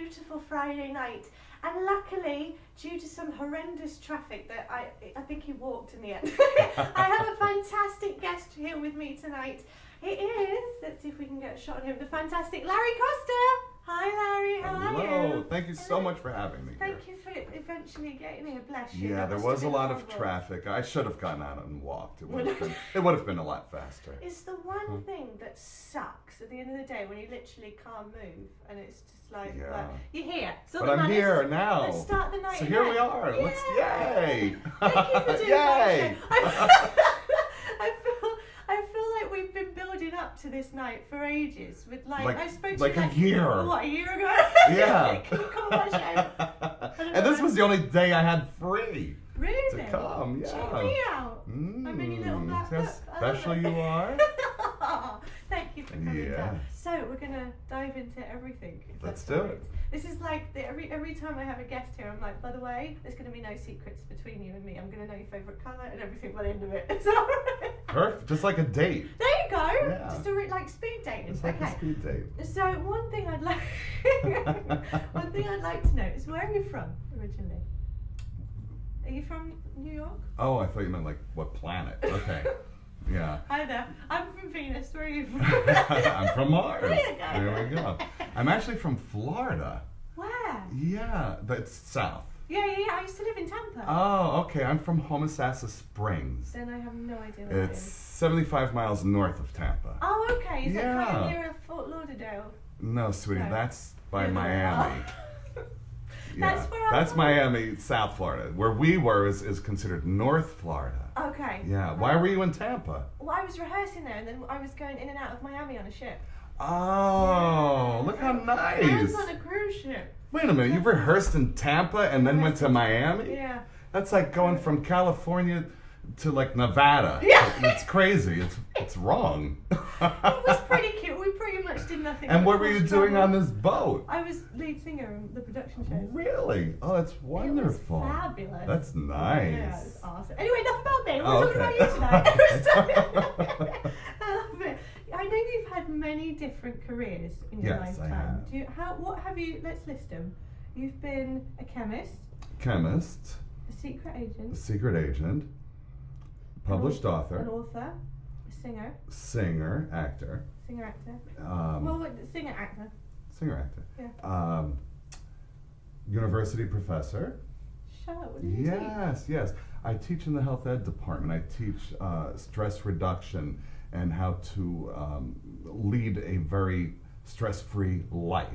beautiful Friday night. And luckily, due to some horrendous traffic that I think he walked in the end, I have a fantastic guest here with me tonight. It is, let's see if we can get a shot of him, the fantastic Larry Costa. Hi Larry, how are you? Hello, thank you so much for having me here. Thank you for eventually getting here, bless you. Yeah, there was a lot of traffic. I should have gone out and walked. It would have been a lot faster. It's the one thing that sucks at the end of the day when you literally can't move and it's just like, Yeah. you're here. So But I'm here now. Let's start the night So again. here we are. Yay! Let's, yay! Thank you for doing Yay! I feel like we've been building up to this night for ages. With I spoke to like you a year. What, a year ago? Yeah. Can you come on my show? And this was the only day I had free Really? to come. Yeah. Check me out. My mini little black How book. I love special it. you are. Thank you for coming Yeah. down. So we're gonna dive into everything. If Let's that's do all it. right. This is like every time I have a guest here, I'm like, by the way, there's gonna be no secrets between you and me. I'm gonna know your favourite colour and everything by the end of it. Is that all right? Perfect. Just like a date. There you go. Yeah. Just like speed dating. Just like Okay. a speed date. So one thing I'd like to know is where are you from originally? Are you from New York? Oh, I thought you meant like what planet. Okay. Yeah. Hi there. I'm from Venus. Where are you from? I'm from Mars. There you go. There we go. I'm actually from Florida. Where? Yeah, that's south. Yeah. I used to live in Tampa. Oh, okay. I'm from Homosassa Springs. Then I have no idea where It's 75 miles north of Tampa. Oh, okay. Is that kind Yeah. of near Fort Lauderdale? No, sweetie, No. that's by You're not- Miami. That's where I'm That's from. Miami, South Florida. Where we were is considered North Florida. Okay. Yeah. Why were you in Tampa? Well, I was rehearsing there, and then I was going in and out of Miami on a ship. Oh, look how I was nice. on a cruise ship. Wait a minute, you rehearsed in Tampa and then went to Miami? Yeah. That's like going from California to like Nevada. Yeah. It's crazy. It's wrong. It was pretty cute. We pretty much did nothing. And but what were you cross doing travel. on this boat? I was lead singer in the production show. Really? Oh, that's wonderful. It was fabulous. That's nice. Yeah, it was awesome. Anyway, enough about me. We're Oh, talking okay. about you tonight. I love it. I know you've had many different careers in your Yes, I lifetime. have. What have you? Let's list them. You've been a chemist, Chemist, a secret agent, secret agent, published an author, author, a singer, singer, actor, singer-actor. um, Singer-actor. singer-actor, Yeah. university professor. Shut up. What do you teach? Yes. I teach in the health ed department. I teach stress reduction and how to lead a very stress-free life.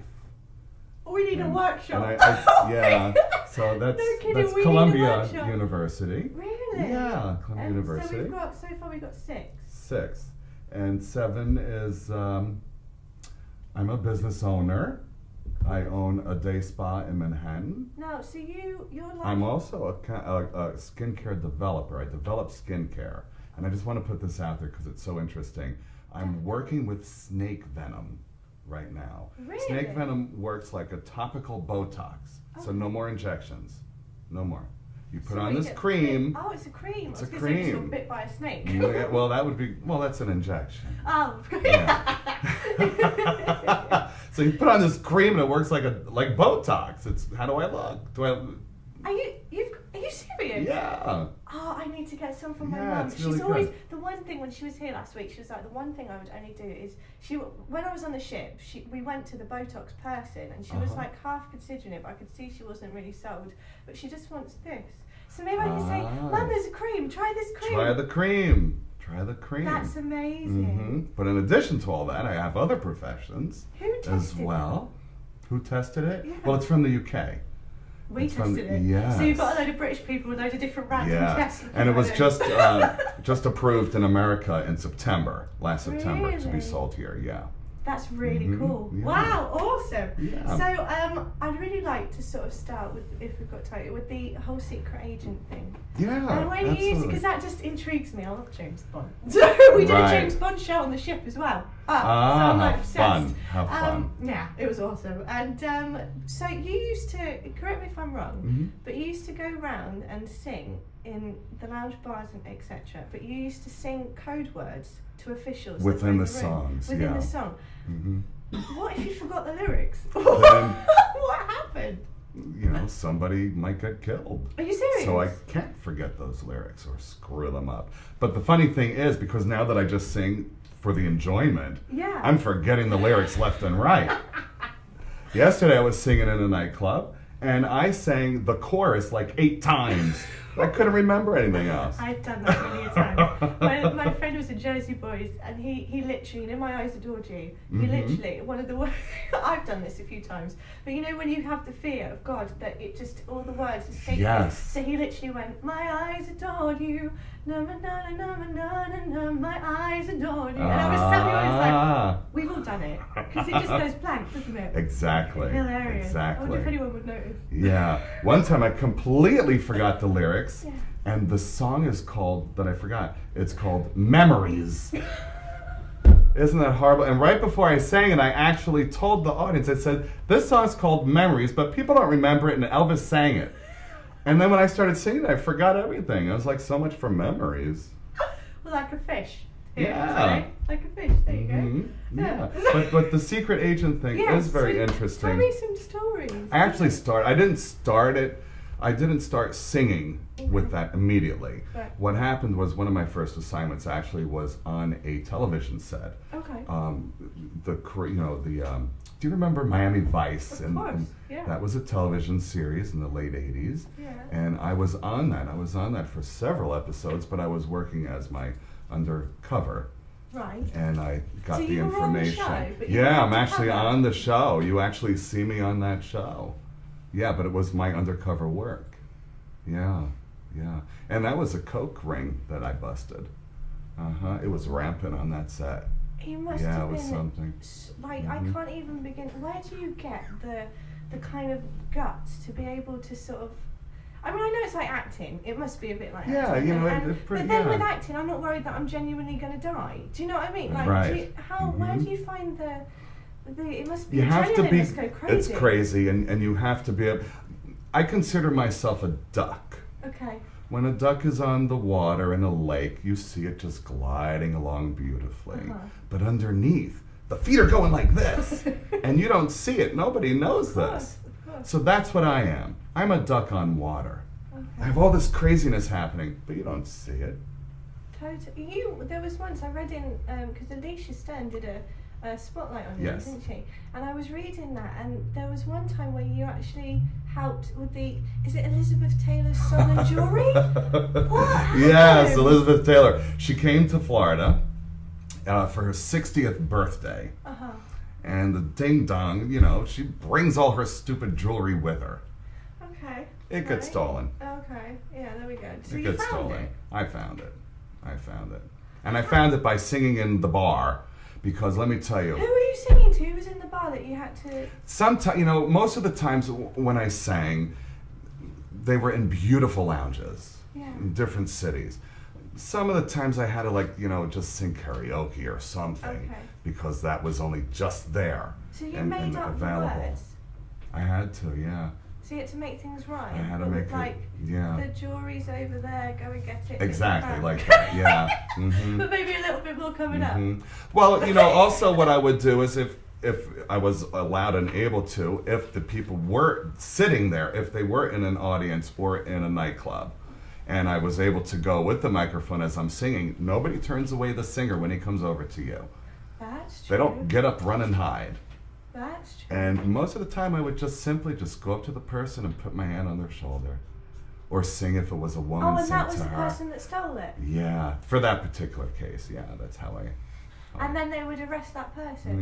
We need a workshop. And Oh yeah. my God. So that's No kidding, that's we need a Columbia workshop. University. Really? Yeah, Columbia And University. So far we've got 6. 6, and 7 is I'm a business owner. I own a day spa in Manhattan. No, so you're like. I'm also a skincare developer. I develop skincare, and I just want to put this out there because it's so interesting. I'm working with snake venom right now. Really? Snake venom works like a topical Botox, so no more injections, no more. You put So on you this get cream. bit- Oh, it's a cream. It's I was a gonna say you cream. got bit by a snake. Yeah, well, that's an injection. Oh, Yeah. So you put on this cream and it works like Botox. It's how do I look? Are you serious? Yeah. Oh, I need to get some from my Yeah, mum. it's She's really always good. the one thing when she was here last week. She was like, the one thing I would only do is when I was on the ship. We went to the Botox person, and she was Uh-huh. like half considering it, but I could see she wasn't really sold. But she just wants this. So maybe I can say, Mum, there's a cream. Try this cream. Try the cream. Try the cream. That's amazing. But in addition to all that, I have other professions Who tested as well. Who tested it? Yeah. Well, it's from the UK. We It's from- tested it. yes. So you've got a load of British people with loads of different random Yeah, tests. and it was just approved in America in September, last September, to Really? be sold here. Yeah. That's really Mhm, cool. yeah. Wow, awesome. Yeah. So I'd really like to sort of start with, if we've got time, with the whole secret agent thing. Yeah. And when you use it, absolutely. because that just intrigues me. I love James Bond. So we did Right. a James Bond show on the ship as well. So Ah, I'm like how obsessed. fun! How fun! Yeah, it was awesome. And so you used to, correct me if I'm wrong, Mhm. but you used to go round and sing in the lounge bars and etc. But you used to sing code words to officials that were Within in the room. songs, Within yeah. the song. hmm What if you forgot the lyrics? Then, What happened? you know, somebody might get killed. Are you serious? So I can't forget those lyrics or screw them up. But the funny thing is, because now that I just sing for the enjoyment, Yeah. I'm forgetting the lyrics left and right. Yesterday I was singing in a nightclub, and I sang the chorus like 8 times. I couldn't remember anything else. I've done that many a time. My friend was in Jersey Boys, and he literally, in My Eyes Adored You, he literally, one of the words, I've done this a few times, but you know when you have the fear of God, that it just, all the words escape you. Yes. So he literally went, my eyes adored you, na na na na na na na na, my eyes adored you. And I was telling you, it's like, we've all done it, because it just goes blank, doesn't it? Exactly. Hilarious. Exactly. I wonder if anyone would notice. Yeah. One time I completely forgot the lyrics. Yeah. And the song is called, that I forgot, it's called Memories. Isn't that horrible? And right before I sang it, I actually told the audience, I said, this song's called Memories, but people don't remember it, and Elvis sang it. And then when I started singing it, I forgot everything. I was like, so much for memories. Well, like a fish. Yeah. Like a fish, there you go. Mm-hmm. Yeah. But the secret agent thing is very interesting. Tell me some stories. I didn't start singing with that immediately. Right. What happened was one of my first assignments actually was on a television set. Okay. Do you remember Miami Vice? Of course, yeah. That was a television series in the late 80s. Yeah. And I was on that. I was on that for several episodes, but I was working as my undercover. Right. And I got So the you were on the information. show, but you were Yeah, I'm actually undercover? on the show. You actually see me on that show. Yeah, but it was my undercover work. Yeah, yeah. And that was a coke ring that I busted. It was rampant on that set. You must Yeah, have it was been something. like I can't even begin. Where do you get the kind of guts to be able to sort of? I mean, I know it's like acting. It must be a bit like Yeah, acting. you know, and, pretty, but then yeah. with acting, I'm not worried that I'm genuinely going to die. Do you know what I mean? Like, Right. where do you find the? It must be. You have to be. Must go crazy. It's crazy, and you have to be. I consider myself a duck. Okay. When a duck is on the water in a lake, you see it just gliding along beautifully. But underneath, the feet are going like this, and you don't see it. Nobody knows this. Of course. So that's what I am. I'm a duck on water. Okay. I have all this craziness happening, but you don't see it. Totally. There was once I read in because Alicia Stern did a spotlight on you, Yes. didn't she? And I was reading that, and there was one time where you actually helped with is it Elizabeth Taylor's song and jewelry? What happened? Yes, Elizabeth Taylor. She came to Florida for her 60th birthday. And the ding dong, she brings all her stupid jewelry with her. Okay. It gets stolen. Okay. Yeah, there we go. So It you gets found stolen. it? I found it. And I found it by singing in the bar. Because let me tell you, Who were you singing to? Who was in the bar that you had to? sometimes, most of the times when I sang, they were in beautiful lounges in different cities. Some of the times I had to just sing karaoke or something because that was only just there So you and made up the available. words? I had to, yeah. So you had to make things right? I had to but make with, it, like, yeah. the jewelry's over there, go and get it. Exactly, like that, yeah. Mm-hmm. But maybe a little bit more coming up. Well, also what I would do is if I was allowed and able to, if the people were sitting there, if they were in an audience or in a nightclub, and I was able to go with the microphone as I'm singing, nobody turns away the singer when he comes over to you. That's true. They don't get up, run, and hide. That's true. And most of the time I would simply go up to the person and put my hand on their shoulder. Or sing if it was a woman, and sing that to was the her. person that stole it? Yeah, for that particular case, yeah, that's how And then they would arrest that person?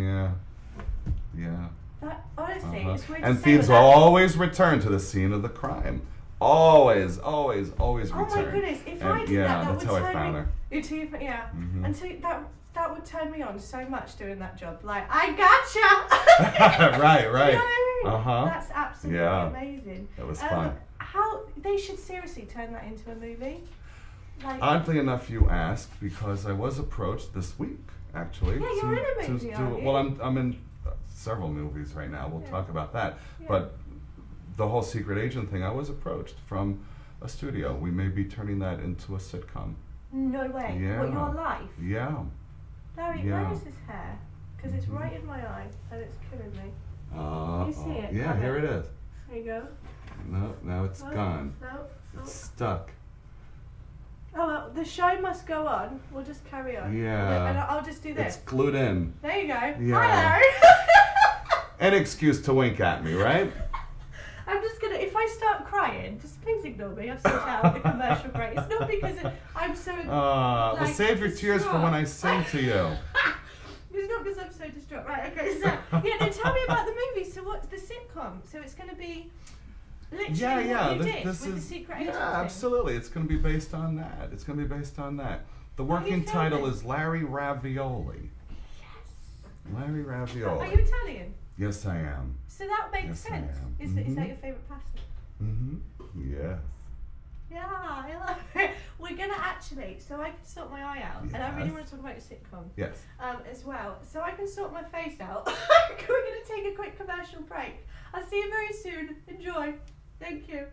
Yeah. That, honestly, it's weird And to say thieves with that. always return to the scene of the crime. Always return. Oh my goodness, if I did that that's would how turn I found me... her. Yeah. Mhm. And so that would turn me on so much doing that job. Like, I gotcha! Right. You know what I mean? Uh-huh. That's absolutely amazing. It was fun. They should seriously turn that into a movie. Like, Oddly enough, you asked because I was approached this week, actually. Yeah, you're in a movie, aren't you? Well, I'm in several movies right now. We'll talk about that. Yeah. But the whole secret agent thing, I was approached from a studio. We may be turning that into a sitcom. no way. Yeah. What, your life? Yeah. Larry, Yeah. where is his hair? because it's right in my eye and it's killing me. Can you see it? Yeah, here it is. There you go. No, now it's gone. No. It's stuck. Oh, well, the show must go on. We'll just carry on. Yeah. And I'll just do this. It's glued in. There you go. Yeah. Hello. An excuse to wink at me, right? I'm just gonna, if I start crying, just please ignore me. I've sorted out the commercial break. It's not because I'm so. Well, save your tears for when I sing to you. It's not because I'm so distraught. Right, okay, so, yeah, now tell me about the movie. So what's the sitcom? So it's going to be literally what you did with the secret agent thing? Absolutely. It's going to be based on that. It's going to be based on that. The working title is Larry Ravioli. Yes. Larry Ravioli. Are you Italian? Yes, I am. So that makes sense. Is that your favourite pasta? Yes. Yeah, I love it. We're going to actually, so I can sort my eye out, and I really want to talk about your sitcom. Yes. As well. So I can sort my face out. We're going to take a quick commercial break. I'll see you very soon. Enjoy. Thank you.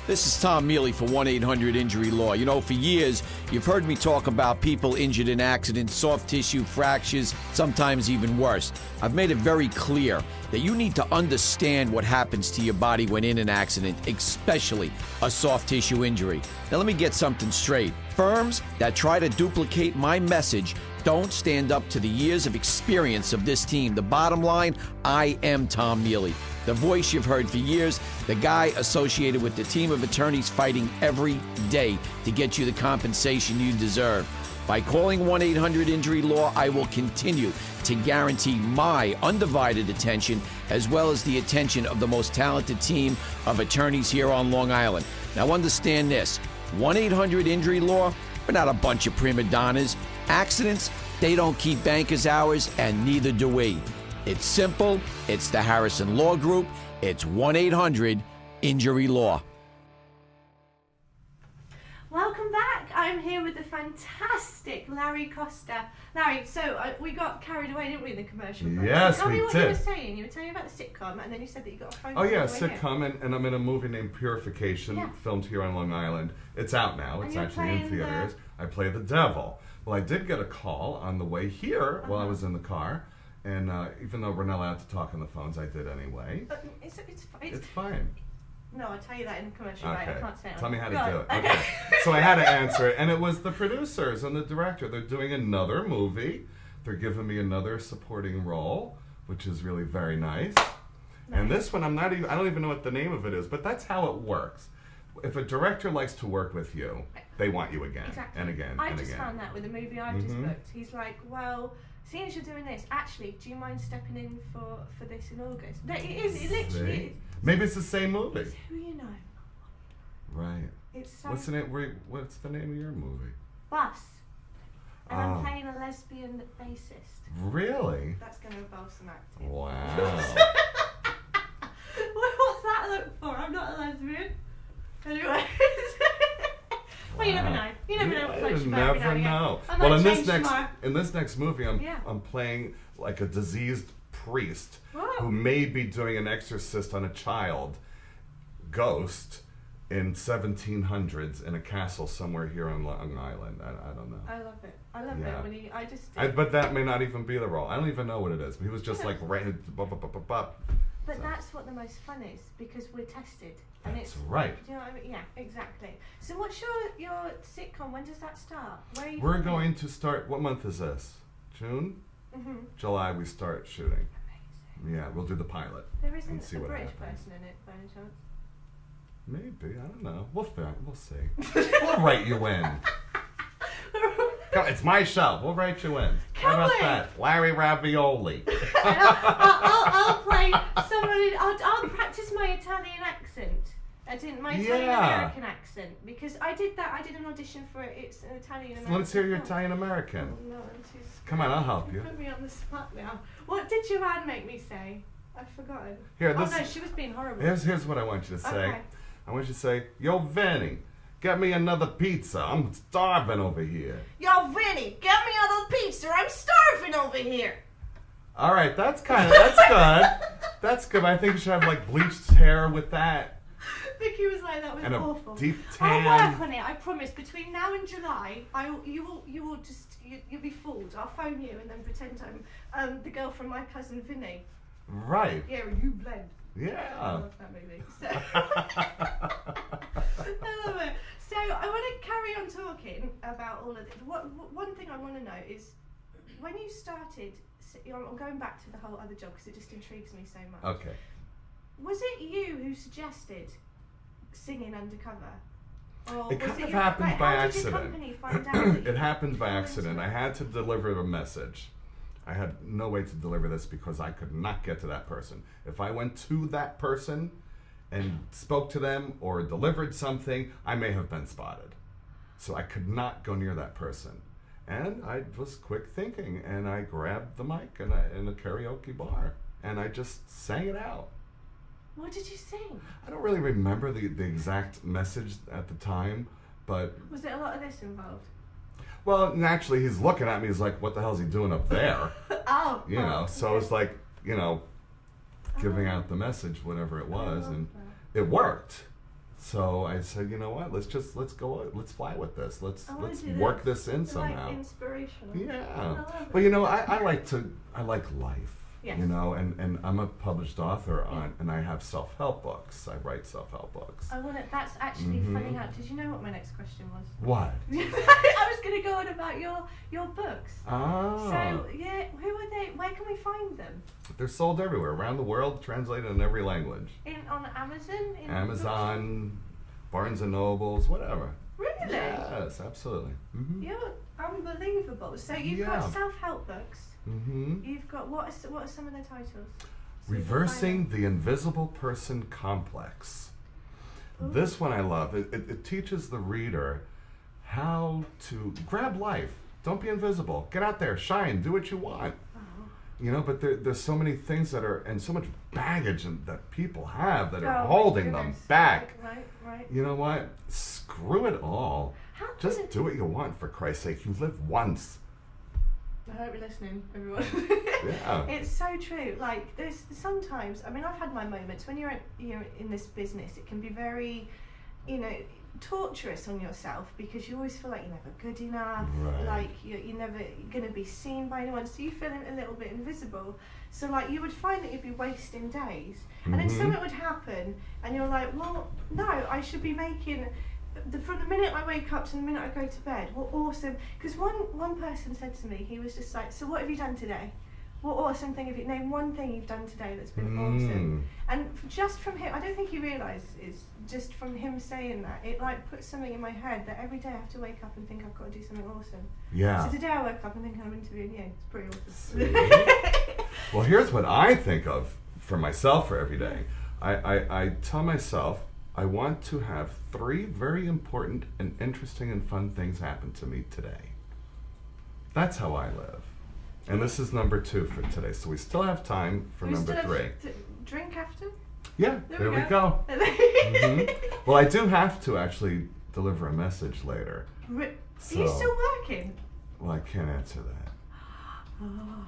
This is Tom Mealy for 1-800-INJURY-LAW. You know, for years, you've heard me talk about people injured in accidents, soft tissue fractures, sometimes even worse. I've made it very clear that you need to understand what happens to your body when in an accident, especially a soft tissue injury. Now, let me get something straight. Firms that try to duplicate my message don't stand up to the years of experience of this team. The bottom line, I am Tom Mealy, the voice you've heard for years, the guy associated with the team of attorneys fighting every day to get you the compensation you deserve. By calling 1-800-INJURY-LAW, I will continue to guarantee my undivided attention as well as the attention of the most talented team of attorneys here on Long Island. Now understand this, 1-800-INJURY-LAW, we're not a bunch of prima donnas. Accidents, they don't keep bankers' hours, and neither do we. It's simple. It's the Harrison Law Group. It's 1-800-INJURY-LAW. Welcome back. I'm here with the fantastic Larry Costa. Larry, so we got carried away, didn't we, in the commercial break? Yes, so tell we me what did. you were saying. You were telling me about the sitcom, and then you said that you got a phone call. Oh, yeah, on the way sitcom, and I'm in a movie named Purification, filmed here on Long Island. It's out now. It's actually in theaters. I play the devil. Well, I did get a call on the way here while I was in the car. And even though we're not allowed to talk on the phones, I did anyway. It's fine. No, I'll tell you that in the commercial, right? I can't say it. Tell me how to do it. Okay. So I had to answer it, and it was the producers and the director. They're doing another movie. They're giving me another supporting role, which is really very nice. And this one, I don't even know what the name of it is, but that's how it works. If a director likes to work with you, they want you again and again and again. I just found that with the movie I've just booked. He's like, well, seeing as you're doing this, actually, do you mind stepping in for this in August? No, it literally is. Maybe it's the same movie. It's Who You Know. Right. It's so What's the name of your movie? Bus. And I'm playing a lesbian bassist. Really? That's going to involve some acting. Wow. What's that look for? I'm not a lesbian. Anyway. Well, you never know. You never know what Irish You about never me now, know. yeah. I Well, might in this change next tomorrow. movie, I'm Yeah. playing like a diseased priest Oh. who may be doing an exorcist on a child ghost in 1700s in a castle somewhere here on Long Island. I don't know. I love it. I love Yeah. it when he. I just. But that may not even be the role. I don't even know what it is. But he was just like But So. that's what the most fun is because we're tested. And That's it's right. Do you know what I mean? Yeah, exactly. So what's your sitcom? When does that start? Where are you We're filming? going to start. What month is this? June? Mhm. July we start shooting. Amazing. Yeah, we'll do the pilot. There and isn't see a what British happens. person in it by any chance. Maybe, I don't know. We'll see. We'll write you in. Come, it's my show. We'll write you in. How about we? that? Larry Ravioli. I'll play somebody. I'll practice my Italian accent. I didn't my Italian American accent because I did that. I did an audition for it. It's an Italian American. Let's hear your film. Italian American. Oh, no, I'm too scared. Come on, I'll help you. Put me on the spot now. What did Joanne make me say? I've forgotten. Here, Oh this. no, she was being horrible. Here's what I want you to say. Okay. I want you to say, "Yo, Vinny, get me another pizza. I'm starving over here." Yo, Vinny, get me another pizza. I'm starving over here. All right, that's good. That's good. I think you should have like bleached hair with that. Vicky was like, that was And a awful. deep I'll tan. work on it. I promise. Between now and July, you'll be fooled. I'll phone you and then pretend I'm the girl from My Cousin Vinny. Right. Yeah, you blend. I Yeah. love that movie. So I love it. So I want to carry on talking about all of this. One thing I want to know is when you started. I'm going back to the whole other job because it just intrigues me so much. Okay. Was it you who suggested singing undercover? Or It was kind of your- happened like, by how accident. Did your company find out that you It happened by fell accident. into I it? had to deliver a message. I had no way to deliver this because I could not get to that person. If I went to that person and spoke to them or delivered something, I may have been spotted. So I could not go near that person. And I was quick thinking, and I grabbed the mic in a karaoke bar, and I just sang it out. What did you sing? I don't really remember the exact message at the time, but Was it a lot of this involved? well, naturally, he's looking at me. He's like, "What the hell's he doing up there?" Oh, You know. oh, So okay. it's like, giving out the message, whatever it was, love and that. it worked. So I said, you know what? Let's fly with this. Let's I wanna do work this. this in It's somehow. like inspirational. Yeah. love But it. I like life. Yes. And I'm a published author and I have self-help books. I write self-help books. That's actually Mhm. funny out. Did you know what my next question was? What? I was going to go on about your books. Ah. So yeah, who are they? Where can we find them? They're sold everywhere around the world, translated in every language. On Amazon? In Amazon, Barnes and Nobles, whatever. Really? Yes, absolutely. Mm-hmm. You're unbelievable. So you've Yeah. got self-help books. Mm-hmm. You've got what are some of the titles? So Reversing the Invisible Person Complex. Ooh. This one I love. It teaches the reader how to grab life. Don't be invisible. Get out there, shine, do what you want. But there's so many things that are, and so much baggage that people have that are holding them back. Right. You know what? Screw it all. How Just can it- do what you want, for Christ's sake. You live once. I hope you're listening, everyone. Yeah. It's so true. Like, there's sometimes, I've had my moments when you're in this business, it can be very, torturous on yourself because you always feel like you're never good enough, Right. like you're never going to be seen by anyone, so you feel a little bit invisible. So like you would find that you'd be wasting days, and then Mhm. something would happen, and you're like, well, no, I should be making. From the minute I wake up to the minute I go to bed, what awesome! Because one person said to me, he was just like, so what have you done today? What awesome thing have you, name one thing you've done today that's been awesome? And just from him, I don't think he realises, just from him saying that, it like puts something in my head that every day I have to wake up and think I've got to do something awesome. Yeah. So today I woke up and think I'm interviewing you. It's pretty awesome. See? Well, here's what I think of for myself for every day. I tell myself I want to have 3 very important and interesting and fun things happen to me today. That's how I live. And this is number 2 for today. So we still have time for We number still 3. have to drink after? Yeah, there we go. Mhm. Well, I do have to actually deliver a message later. So, Are you still working? well, I can't answer that. Oh,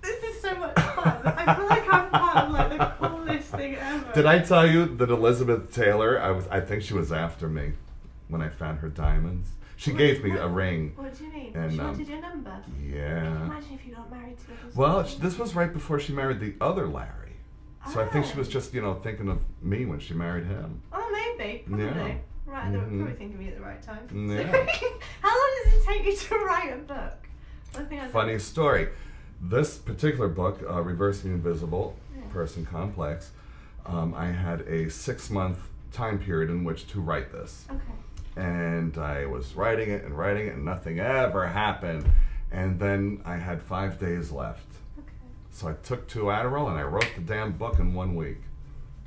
this is so much fun. I feel like I'm part of like the coolest thing ever. Did I tell you that Elizabeth Taylor, I think she was after me when I found her diamonds. She gave me a ring. What do you mean? And, She wanted your number? Yeah. Imagine if you got married to her. Well, this was right before she married the other Larry. So I think she was just, thinking of me when she married him. Oh, maybe. Probably. Yeah. Right, they were probably thinking of me at the right time. Yeah. How long does it take you to write a book? One thing I Funny story. This particular book, Reversing the Invisible Person Complex, I had a 6-month time period in which to write this. Okay. And I was writing it, and nothing ever happened. And then I had 5 days left. Okay. So I took 2 Adderall and I wrote the damn book in 1 week.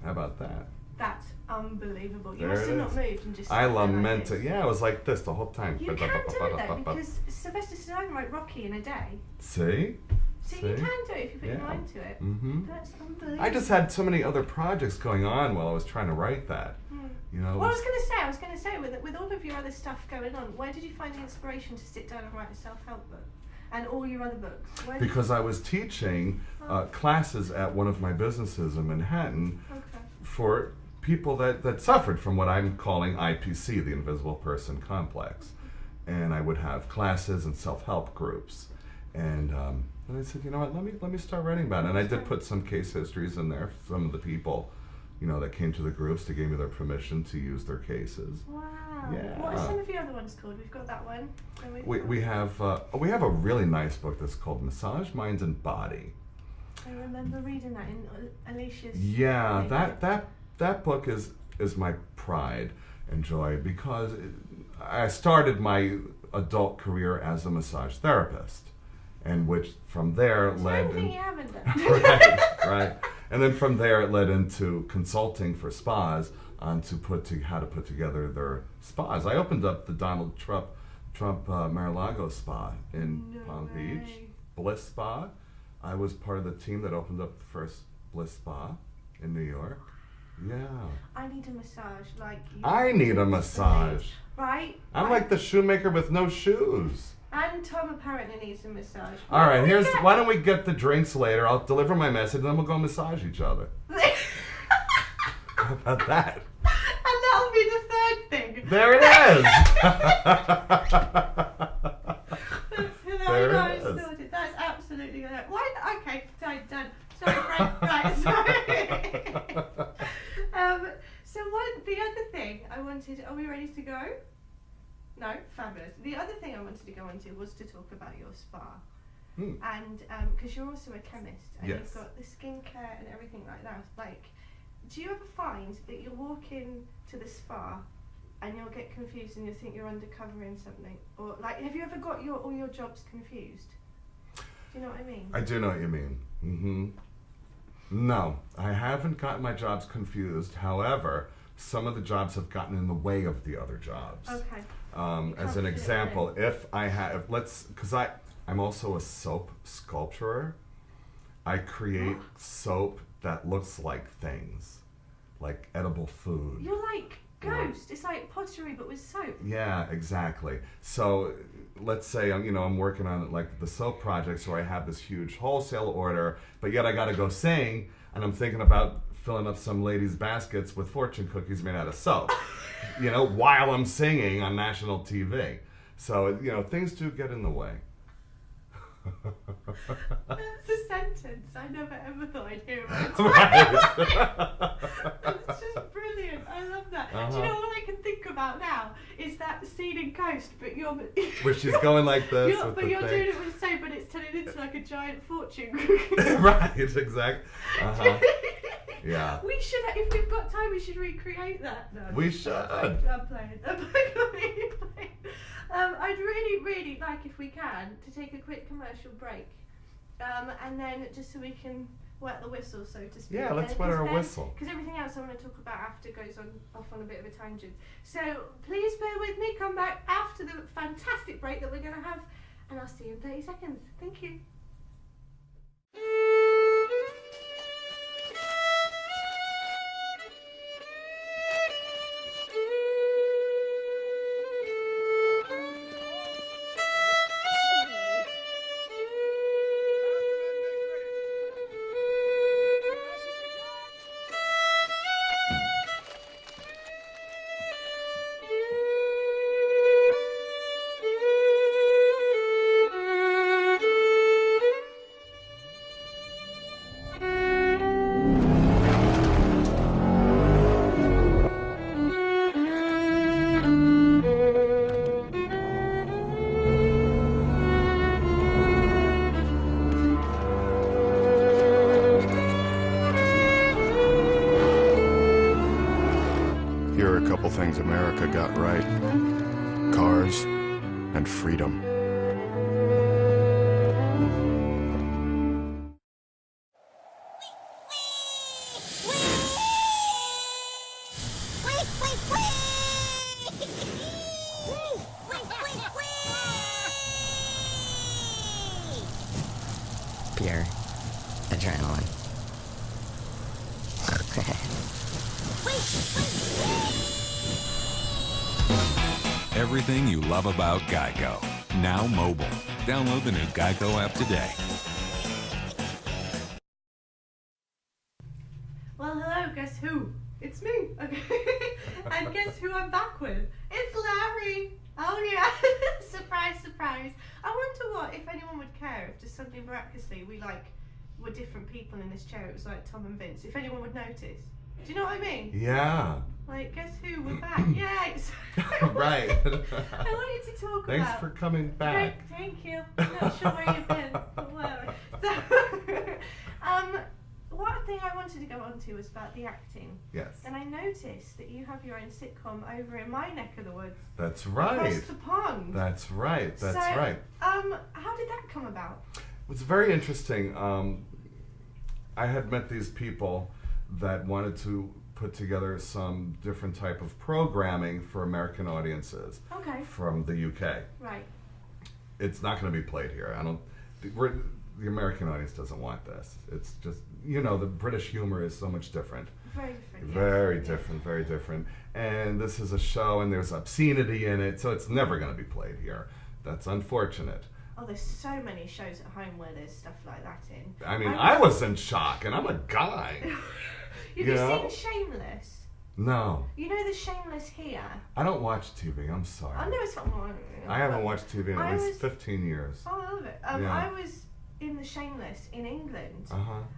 How about that? That's unbelievable. You There must it have not is. moved and just. I sat there like lament this. it. Yeah, it was like this the whole time. You can do it though, because Sylvester Stallone wrote Rocky in a day. See? So See? you can do it if you put your Yeah. mind to it. Mm-hmm. That's unbelievable. I just had so many other projects going on while I was trying to write that. You know, it Well, I was- was going to say, with all of your other stuff going on, where did you find the inspiration to sit down and write a self-help book? And all your other books? Where did because I was teaching classes at one of my businesses in Manhattan Okay. for people that suffered from what I'm calling IPC, the Invisible Person Complex. And I would have classes and self-help groups. And I said, you know what, let me start writing about it. And I did put some case histories in there for some of the people, that came to the groups to give me their permission to use their cases. Wow. Yeah. What are some of your other ones called? We've got that one. And We have a really nice book that's called Massage, Mind, and Body. I remember reading that in Alicia's. Yeah, thing. that book is my pride and joy because I started my adult career as a massage therapist, and which from there led. Anything you haven't done. right. And then from there it led into consulting for spas on how to put together their spas. I opened up the Donald Trump Mar-a-Lago spa in Palm Beach, way. Bliss Spa. I was part of the team that opened up the first Bliss Spa in New York. Yeah. I need a massage like you. I need a massage. Right? I'm like the shoemaker with no shoes. And Tom apparently needs a massage. All right, why don't we get the drinks later? I'll deliver my message and then we'll go massage each other. How about that? And that'll be the third thing. There it is. There it is. Sorted. That's absolutely good. Why? Okay, done. Sorry, Frank. Right, sorry. So the other thing I wanted. Are we ready to go? No, fabulous. The other thing I wanted to go into was to talk about your spa. And because you're also a chemist and Yes. you've got the skincare and everything like that. Like, do you ever find that you'll walk in to the spa and you'll get confused and you think you're undercover in something? Or like, have you ever got all your jobs confused? Do you know what I mean? I do know what you mean. Mm-hmm. No, I haven't gotten my jobs confused. However, some of the jobs have gotten in the way of the other jobs. Okay. As an example, because I'm also a soap sculpturer. I create soap that looks like things, like edible food. You're like Ghost. It's like pottery but with soap. Yeah, exactly. So let's say I'm working on like the soap projects where I have this huge wholesale order, but yet I got to go sing, and I'm thinking about filling up some ladies' baskets with fortune cookies made out of soap, while I'm singing on national TV. So things do get in the way. That's a sentence I never ever thought I'd hear about. Right. It's just brilliant. I love that. Do you know what I can think about now? Is that scene in Ghost, but you're Where she's going like this. you're with doing thing. it with soap, but it's turning into like a giant fortune cookie. Right, exactly. Yeah. We should, if we've got time, we should recreate that. No, We should. I'm playing. I'd really, really like, if we can, to take a quick commercial break, and then just so we can wet the whistle, so to speak. Yeah, let's wet our whistle. Because everything else I want to talk about after goes off on a bit of a tangent. So please bear with me. Come back after the fantastic break that we're going to have, and I'll see you in 30 seconds. Thank you. Here are a couple things America got right. Cars and freedom. Pure adrenaline. Everything you love about Geico. Now mobile. Download the new Geico app today. Well, hello, guess who? It's me. Okay. And guess who I'm back with? It's Larry. Oh yeah. Surprise, surprise. I wonder what, if anyone would care if just suddenly miraculously we were different people in this chair. It was like Tom and Vince. If anyone would notice. Do you know what I mean? Yeah. Like, guess who? We're back. Yay. Right. I wanted to talk Thanks about... for coming back. Thank you. I'm not sure where you've been. But whatever. So, one thing I wanted to go on to was about the acting. Yes. And I noticed that you have your own sitcom over in my neck of the woods. That's right. Across the pond. That's right. That's right. How did that come about? It's very interesting. I had met these people that wanted to put together some different type of programming for American audiences. Okay. From the UK. Right. It's not going to be played here. The American audience doesn't want this. It's just, the British humor is so much different. Very different. Very different, very different. And this is a show and there's obscenity in it, so it's never going to be played here. That's unfortunate. Oh, there's so many shows at home where there's stuff like that in. I mean, I was in shock, and I'm a guy. Have you seen Shameless? No. You know the Shameless here? I don't watch TV, I'm sorry. I know it's not more. I haven't watched TV in at least 15 years. Oh, I love it. I was in the Shameless in England,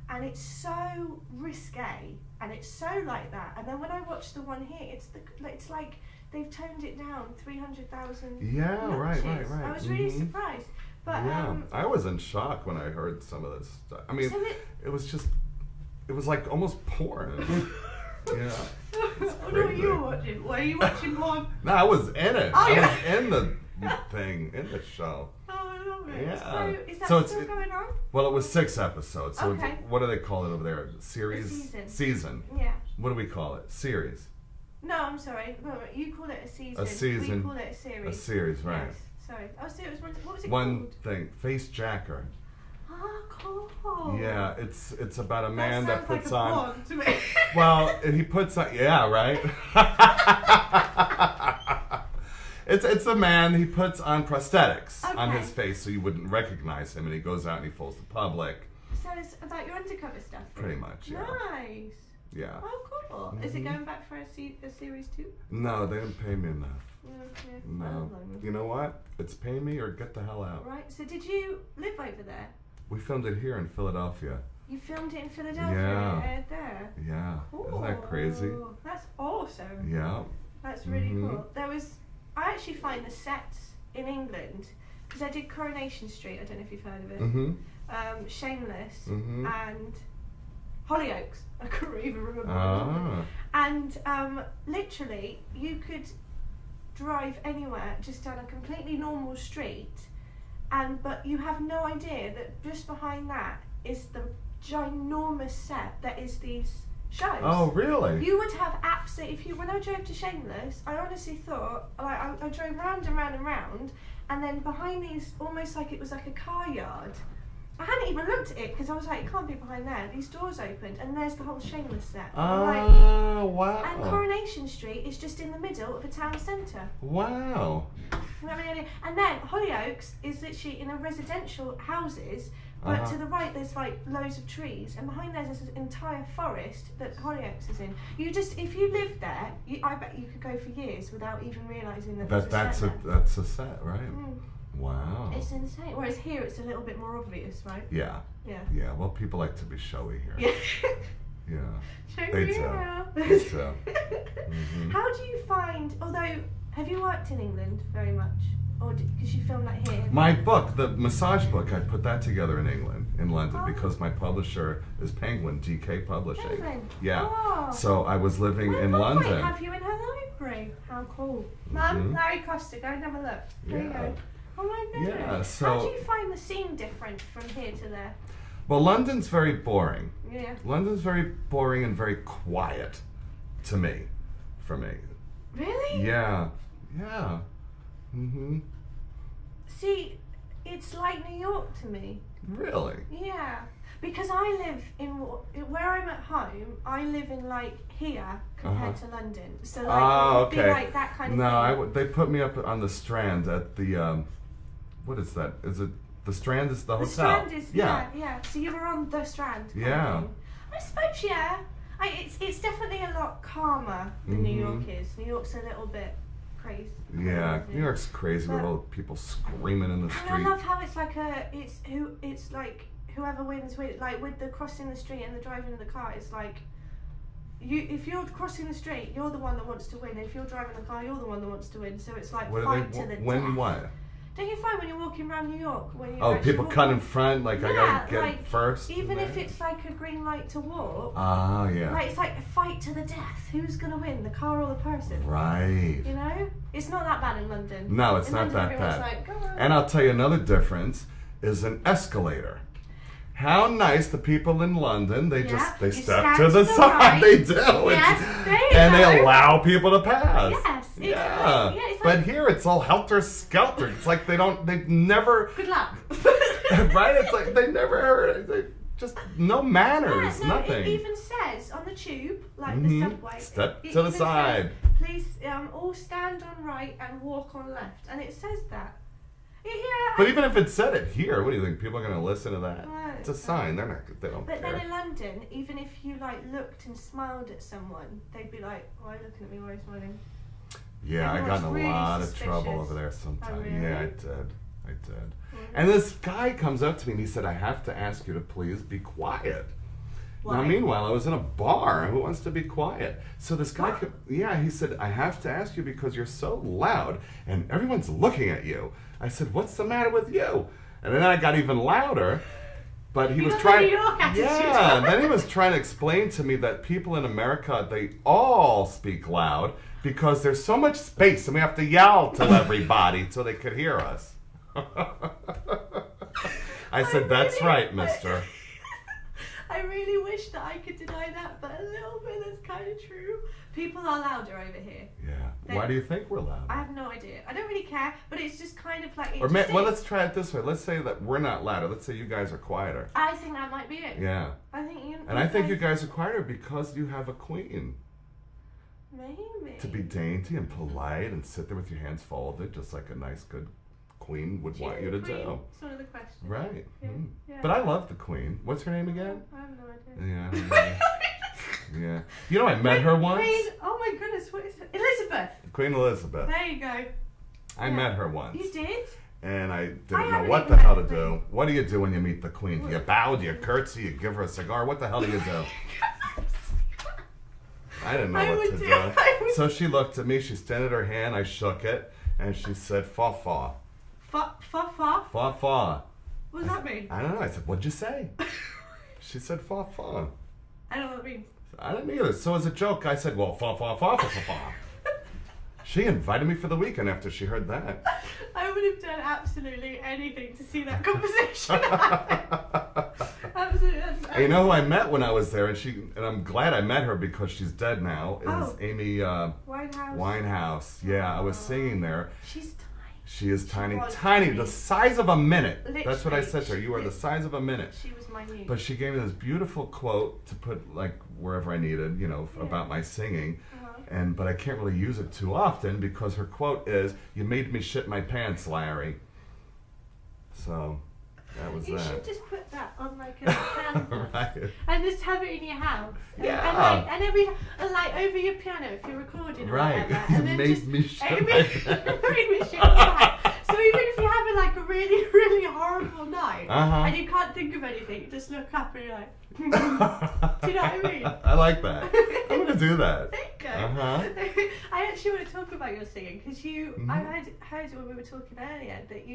and it's so risque, and it's so like that. And then when I watch the one here, it's like they've toned it down 300,000. Yeah, notches. right. I was really surprised. But I was in shock when I heard some of this stuff. I mean, it was like almost porn. Yeah. I know what you were watching. Were you watching porn? No, I was in it. Oh, I was in the thing, in the show. Oh, I love it. Yeah. So is that still going on? Well, it was 6 episodes. So Okay. what do they call it over there? Series? Season. Yeah. What do we call it? Series. No, I'm sorry. No, you call it a season. A season. We call it a series. A series, right. Yes. Sorry. Oh, so it was what was it One called? thing, Face Jacker. Oh, cool. Yeah, it's about a man that puts like a on. porn to me. Well, he puts on. Yeah, right. It's a man. He puts on prosthetics on his face so you wouldn't recognize him, and he goes out and he fools the public. So it's about your undercover stuff. Pretty much. Yeah. Nice. Yeah. Oh, cool. Is it going back for a series 2? No, they didn't pay me enough. Okay. No. You know what? It's pay me or get the hell out. Right. So did you live over there? We filmed it here in Philadelphia. You filmed it in Philadelphia. Yeah. And it aired there. Yeah. Cool. Isn't that crazy? That's awesome. Yeah. That's really cool. I actually find the sets in England, because I did Coronation Street, I don't know if you've heard of it, Shameless, and Hollyoaks. I couldn't even remember. And literally, you could drive anywhere just down a completely normal street, but you have no idea that just behind that is the ginormous set that is these shows. Oh, really? You would have absolutely, when I drove to Shameless, I honestly thought, I drove round and round and round, and then behind these, almost like it was like a car yard. I hadn't even looked at it because I was like, it can't be behind there. These doors opened and there's the whole Shameless set. Oh, wow. And Coronation Street is just in the middle of a town centre. Wow. And then Hollyoaks is literally in a residential houses, but to the right there's like loads of trees, and behind there's this entire forest that Hollyoaks is in. If you lived there, I bet you could go for years without even realising that that's a set, right? Wow. It's insane. Whereas here it's a little bit more obvious, right? Yeah. Yeah. Yeah. Well, people like to be showy here. Yeah. Yeah. They do. How do you find? Although, have you worked in England very much, or because you filmed that here? My book, the massage book, I put that together in England, in London, because my publisher is Penguin, DK Publishing. Penguin. Yeah. Oh. So I was living in London. Have you in her Larry. How cool. Mum, Larry Costa, go and have a look. There you go. Oh my goodness. Yeah, so how do you find the scene different from here to there? well, London's very boring. Yeah. London's very boring and very quiet to me. For me. Really? Yeah. Yeah. Mhm. See, it's like New York to me. Really? Yeah. Because I live in where I'm at home. I live in like here compared to London. So like it would be like that kind of thing. No, they put me up on the Strand at the what is that? Is it the Strand? Is the hotel? The Strand is yeah. So you were on the Strand. Kind of thing. I suppose it's definitely a lot calmer than New York is. New York's a little bit crazy. Yeah, New York's crazy with all the people screaming in the street. And I love how it's like it's like whoever wins with like with the crossing the street and the driving of the car. It's like if you're crossing the street, you're the one that wants to win. If you're driving the car, you're the one that wants to win. So it's like fight to the death. What? Don't you find when you're walking around New York when you people cut in front, like I gotta get first? Even if it's like a green light to walk. Oh, yeah. Like it's like a fight to the death. Who's gonna win, the car or the person? Right. You know? It's not that bad in London. No, it's not that bad. Like, go on. And I'll tell you another difference is an escalator. How nice the people in London, they step to the side. Right. They do. Yes, and they allow people to pass. Yes. Yeah. It's but here it's all helter-skelter. It's like they've never... Good luck. Right? It's like they never heard... Just no manners, nothing. It even says on the tube, like the subway... Step to the side. Says, please all stand on right and walk on left. And it says that. Yeah, but even if it said it here, what do you think? People are going to listen to that? It's a sign. They don't But care. then in London, even if you like looked and smiled at someone, they'd be like, "Why are you looking at me? Why are you smiling?" Yeah, I got in a really lot suspicious. of trouble over there sometimes. Oh, really? Yeah, I did. And this guy comes up to me and he said, "I have to ask you to please be quiet." Why? Now, meanwhile, I was in a bar. Who wants to be quiet? So this guy, he said, "I have to ask you because you're so loud and everyone's looking at you." I said, "What's the matter with you?" And then I got even louder. But he was trying. Yeah, and then he was trying to explain to me that people in America, they all speak loud because there's so much space and we have to yell to everybody so they could hear us. I said, "That's right, mister." I really wish that I could deny that, but a little bit that's kind of true. People are louder over here. Yeah. Why do you think we're loud? I have no idea. I don't really care, but it's just kind of like... let's try it this way. Let's say that we're not louder. Let's say you guys are quieter. I think that might be it. Yeah. I think you guys are quieter because you have a queen. Maybe. To be dainty and polite and sit there with your hands folded, just like a nice, good queen would want you to do. It's one of the questions. Right. Yeah. Yeah. But I love the queen. What's her name again? I have no idea. Yeah. Yeah. You know, I met her once. Queen, oh my goodness, what is it? Elizabeth. Queen Elizabeth. There you go. I met her once. You did? And I didn't know what the hell to do. What do you do when you meet the queen? Do you bow? Do you curtsy? You give her a cigar? What the hell do you do? I didn't know what to do. So she looked at me. She extended her hand. I shook it. And she said, "Fa-fa." Fa-fa? Fa-fa. What does that mean? I don't know. I said, "What'd you say?" She said, "Fa-fa." I don't know what it means. I didn't either. So as a joke, I said, "Well, fa-fa." She invited me for the weekend after she heard that. I would have done absolutely anything to see that conversation. Absolutely. And you know who I met when I was there, and I'm glad I met her because she's dead now, is Amy Winehouse. Yeah, I was singing there. She's tiny. She is tiny, the size of a minute. Literally, that's what I said to her. You are the size of a minute. She was my niece. But she gave me this beautiful quote to put like wherever I needed, about my singing. But I can't really use it too often because her quote is, "You made me shit my pants, Larry." So that was You that. should just put that on like a canvas Right. and just have it in your house. Yeah. And like over your piano if you're recording or right. whatever. And then made me shit my pants. made me shit my pants. So even if you're having like a really, really horrible night and you can't think of anything, you just look up and you're like, do you know what I mean? I like that. I'm going to do that. There you go. I actually want to talk about your singing because I heard when we were talking earlier that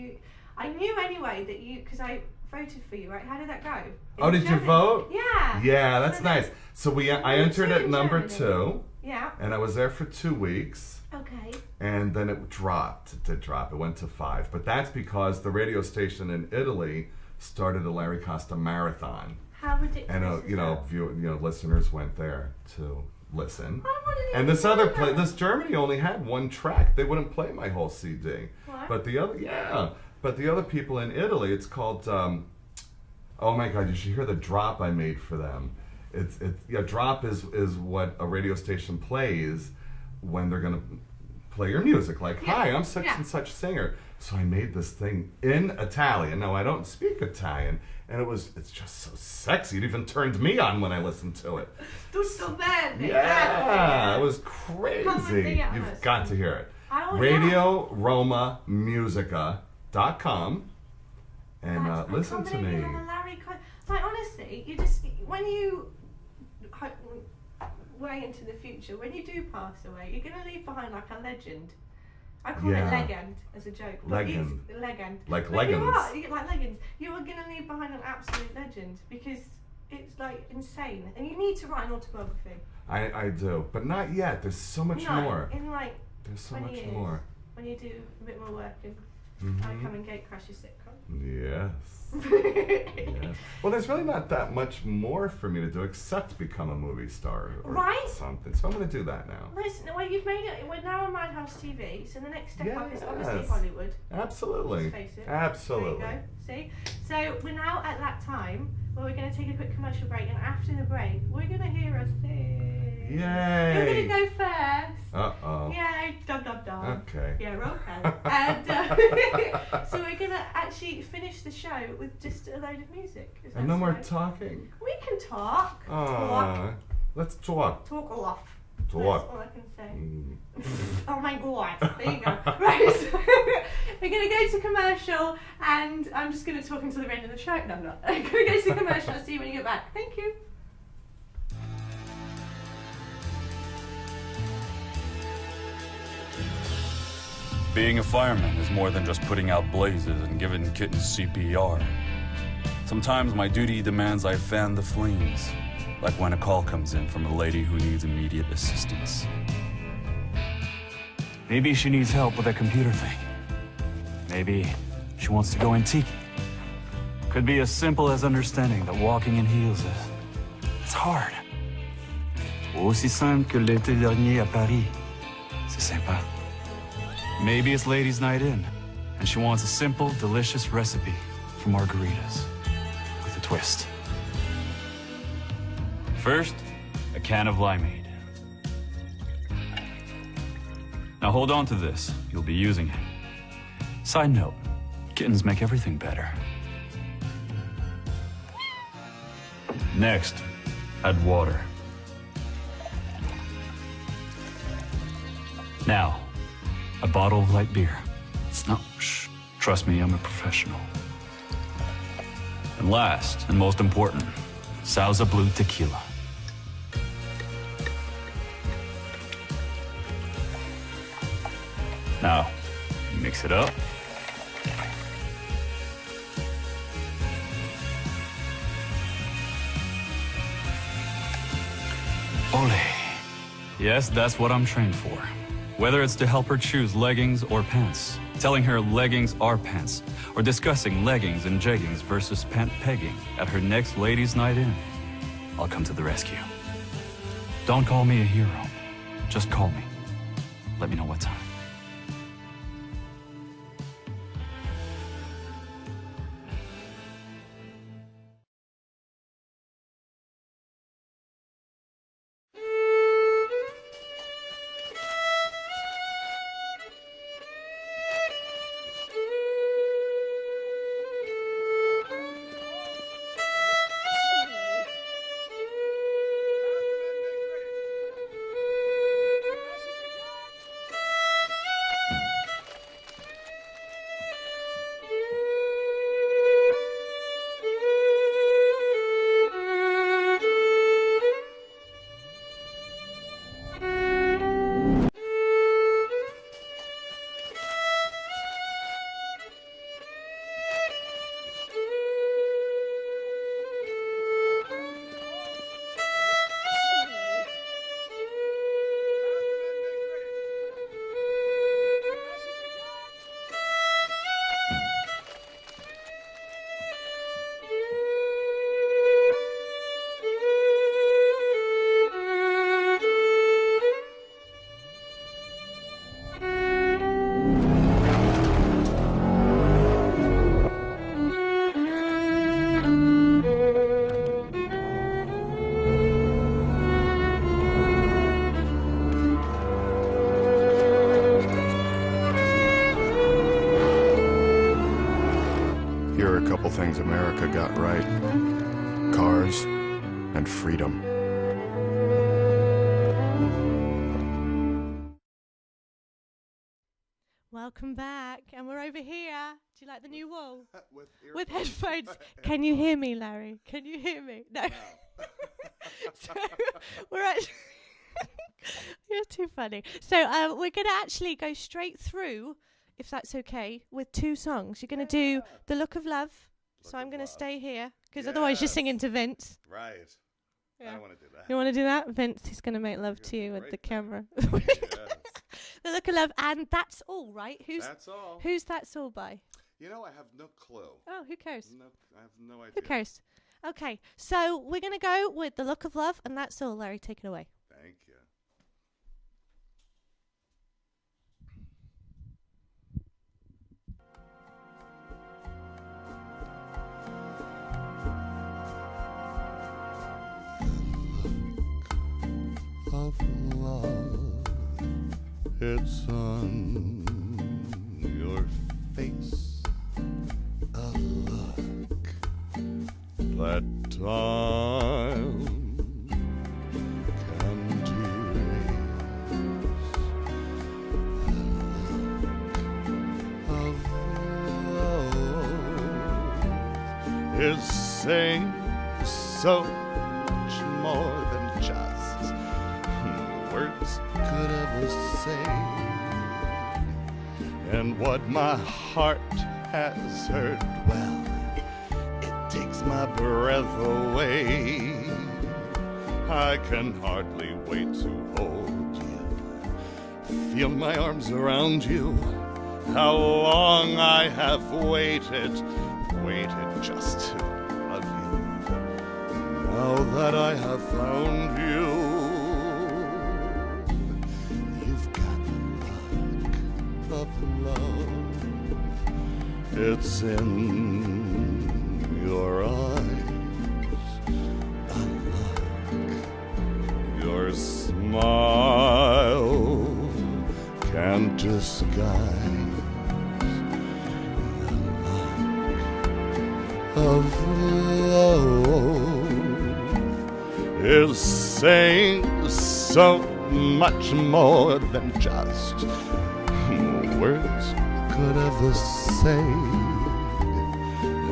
I knew anyway that because I voted for you, right? How did that go? Oh, did you vote? Yeah. Yeah, that's nice. So I entered at number 2. Yeah. And I was there for 2 weeks. Okay. Okay. And then it dropped. It did drop. It went to 5. But that's because the radio station in Italy started a Larry Costa marathon. How ridiculous! And listeners went there to listen. I wanna And this other place, this Germany only had 1 track. They wouldn't play my whole CD. What? But the other people in Italy, it's called. Oh my God! You should hear the drop I made for them. Drop is what a radio station plays when they're gonna play your music. Like, hi, I'm such and such singer. So I made this thing in Italian. Now I don't speak Italian, and it's just so sexy. It even turned me on when I listened to it. Tutto bene. Yeah, it was crazy. You've got to hear it. RadioRomaMusica.com and listen to me. Like, honestly, when you way into the future, when you do pass away, you're going to leave behind like a legend. I call it legend as a joke. Legend. Legend. Like but leggings. You are, like leggings. You are going to leave behind an absolute legend because it's like insane. And you need to write an autobiography. I do, but not yet. There's so much more. In like There's so 20 much years, more. When you do a bit more work and I come and gate crash your sitcom. Yes. Yes. Well, there's really not that much more for me to do except become a movie star or something. So I'm going to do that now. Listen, well, you've made it. We're now on Madhouse TV, so the next step up is obviously Yes. Hollywood. Absolutely. Let's face it. Absolutely. There you go. See? So we're now at that time where we're going to take a quick commercial break, and after the break, we're going to hear a thing. Yay! You're going to go first. Uh-oh. Yay, dum dum dum. Okay. Yeah, okay. And so we're going to actually finish the show with just a load of music. And no more talking? We can talk. Let's talk. Talk a lot. Talk. That's all I can say. Oh my God. There you go. Right. So we're going to go to commercial, and I'm just going to talk until the end of the show. No, I'm not. I'm going to go to commercial. I'll see you when you get back. Thank you. Being a fireman is more than just putting out blazes and giving kittens CPR. Sometimes my duty demands I fan the flames, like when a call comes in from a lady who needs immediate assistance. Maybe she needs help with a computer thing. Maybe she wants to go antique. Could be as simple as understanding that walking in heels it's hard. Aussi simple que l'été dernier à Paris. C'est sympa. Maybe it's ladies' night in, and she wants a simple, delicious recipe for margaritas with a twist. First, a can of limeade. Now hold on to this. You'll be using it. Side note, kittens make everything better. Next, add water. Now, a bottle of light beer. No, shh. Trust me, I'm a professional. And last, and most important, Sauza Blue Tequila. Now, mix it up. Ole. Yes, that's what I'm trained for. Whether it's to help her choose leggings or pants, telling her leggings are pants, or discussing leggings and jeggings versus pant pegging at her next ladies' night in, I'll come to the rescue. Don't call me a hero. Just call me. Let me know what time. couple things America got right. Cars and freedom. Welcome back, and we're over here. Do you like the new wall? With headphones. Can you hear me, Larry? Can you hear me? No. So we're actually... You're too funny. So we're going to actually go straight through, if that's okay, with two songs. You're going to do The Look of Love. So I'm going to stay here, because otherwise you're singing to Vince. Right. Yeah. I want to do that. You want to do that? Vince, he's going to make love to you with the camera. Yes. The Look of Love, and That's All, right? That's all. Who's That's All by? You know, I have no clue. Oh, who cares? No, I have no idea. Who cares? Okay, so we're going to go with The Look of Love, and That's All. Larry, take it away. Thank you. Of love, it's on your face. A look that time can't erase. The look of love is saying so much more than just words could ever say. And what my heart has heard, well, it takes my breath away. I can hardly wait to hold you, feel my arms around you. How long I have waited just to love you. Now that I have found you, of love, it's in your eyes. A look your smile can't disguise. The look of love is saying so much more than just words could ever say.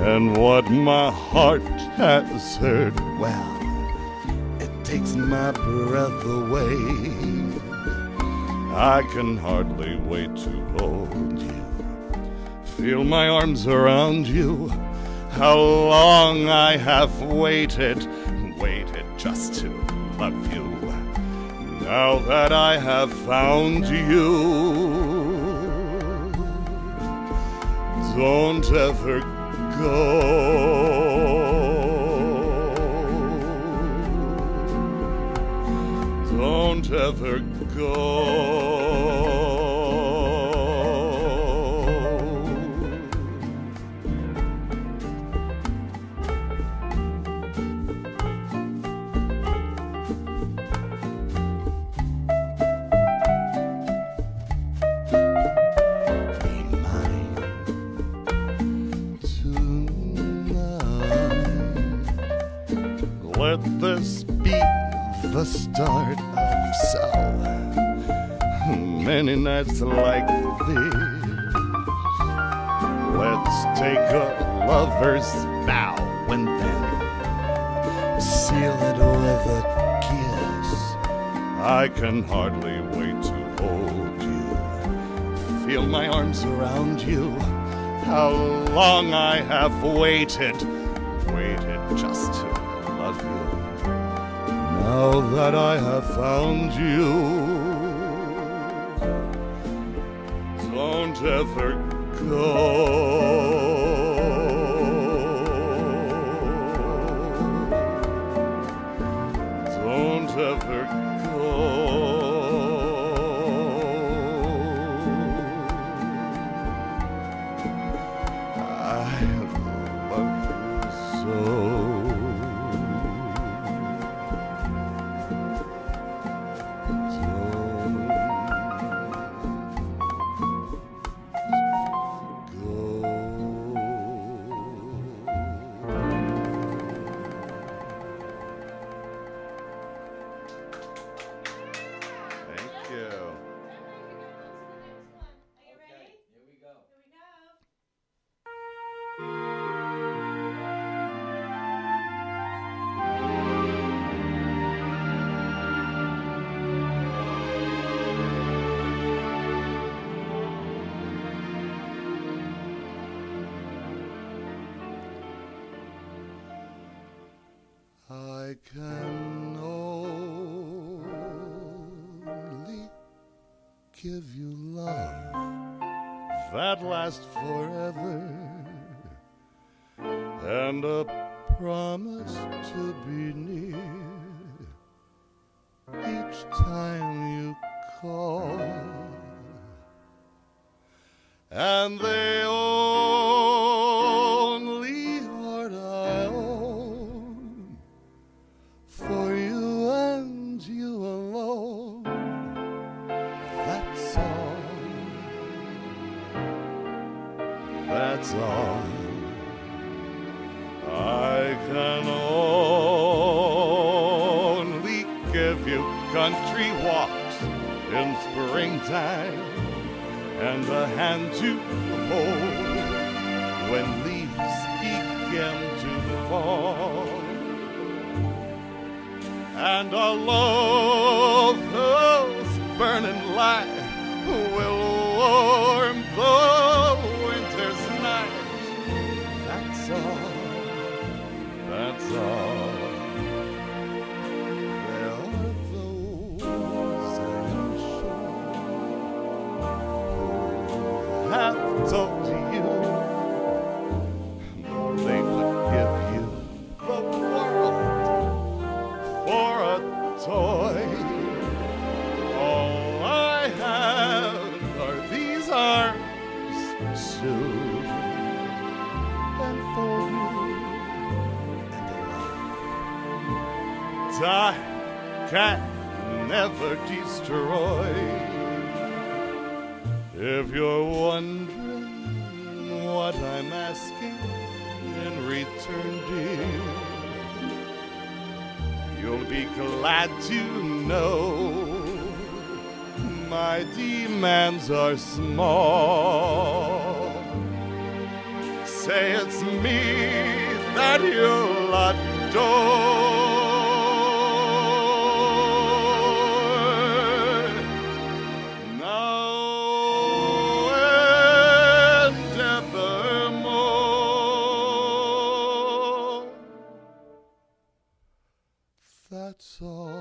And what my heart has heard, well, it takes my breath away. I can hardly wait to hold you, feel my arms around you. How long I have waited just to love you. Now that I have found you, don't ever go. Don't ever go. Let this be the start of so many nights like this. Let's take a lover's vow and then seal it with a kiss. I can hardly wait to hold you, feel my arms around you. How long I have waited just to love you. Now that I have found you, don't ever go. Don't ever go. I love you so. Go. I can only give you love that lasts forever, and a promise to be near each time you call. And the only heart I own, for you and you alone, that's all. That's all. I can only give you country walks in springtime and a hand to hold when leaves begin to fall, and a love whose burning light will warm the winter's night. That's all. That's all. There are those I'm sure who have told you they would give you the world for a toy. All I have are these arms to enfold you, and a love time can never destroy. If you're wondering what I'm asking in return, dear, you'll be glad to know my demands are small. Say it's me that you'll adore. Now and evermore. That's all.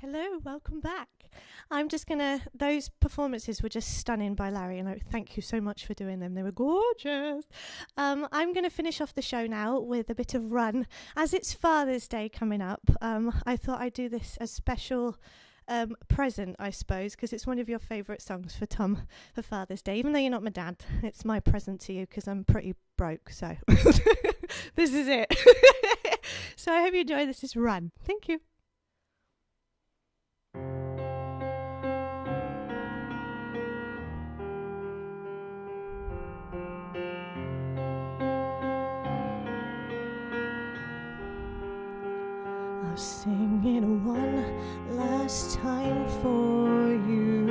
Hello, welcome back. I'm just gonna, those performances were just stunning by Larry, and thank you so much for doing them. They were gorgeous. I'm gonna finish off the show now with a bit of Run. As it's Father's Day coming up, I thought I'd do this as special present, I suppose, because it's one of your favourite songs for Tom for Father's Day. Even though you're not my dad, it's my present to you because I'm pretty broke, so this is it. So I hope you enjoy. This is Run. Thank you. sing it one last time for you.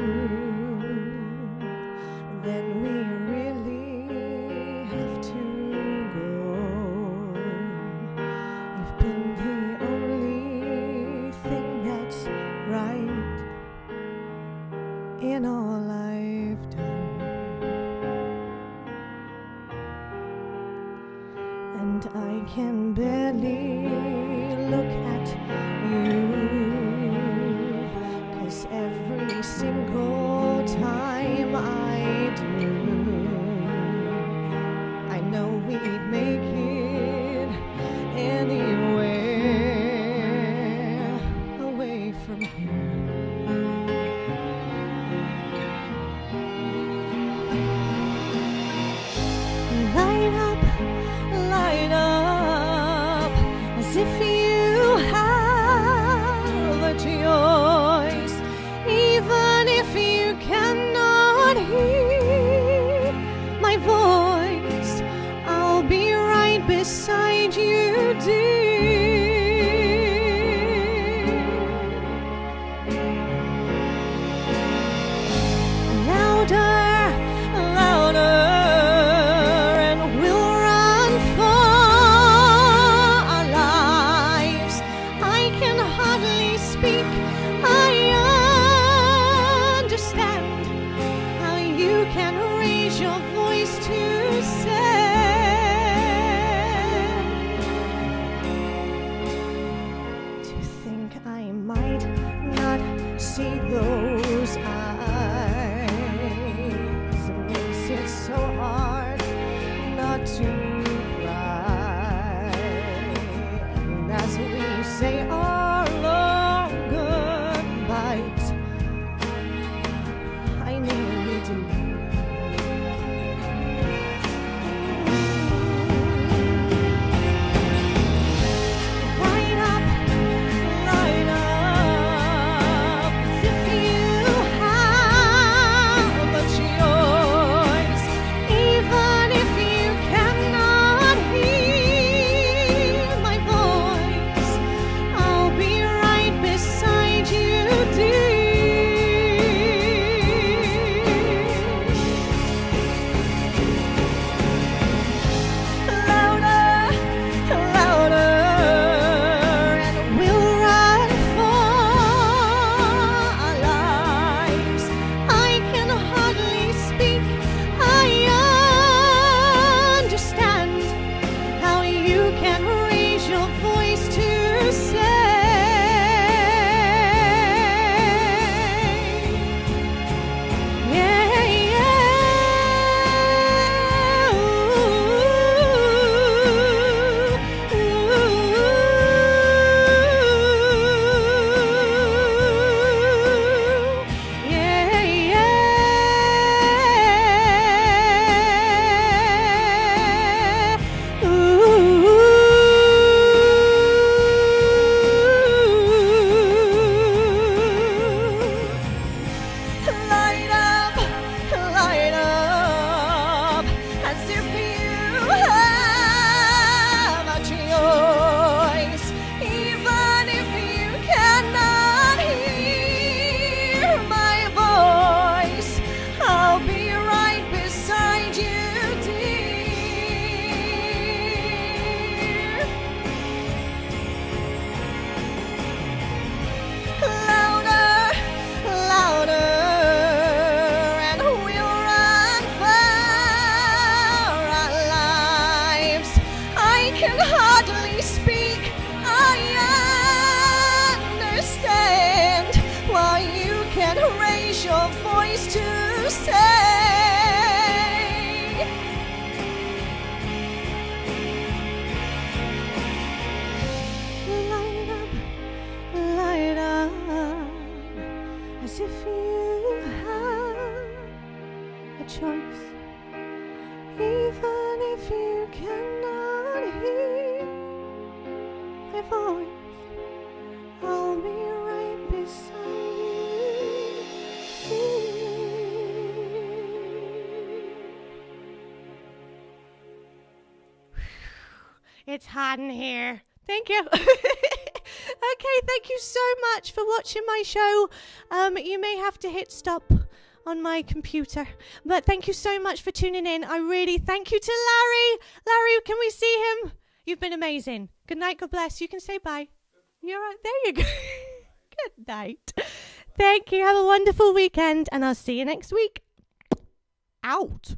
Then we really have to go. You've been the only thing that's right in all I've done. And I can barely look at you, 'cause every single time I do, I know we'd make it anywhere away from here. Light up, as if you have a choice, even if you cannot hear my voice. I'll be right beside you, dear. Louder, louder. See those eyes, it makes it so hard not to cry. And as we say our long goodbyes, I nearly do. It's hot in here. Thank you. Okay, thank you so much for watching my show. You may have to hit stop on my computer, but thank you so much for tuning in. I really thank you to Larry. Larry, can we see him? You've been amazing. Good night, God bless. You can say bye. You're right. There you go. Good night. Thank you. Have a wonderful weekend, and I'll see you next week. Out.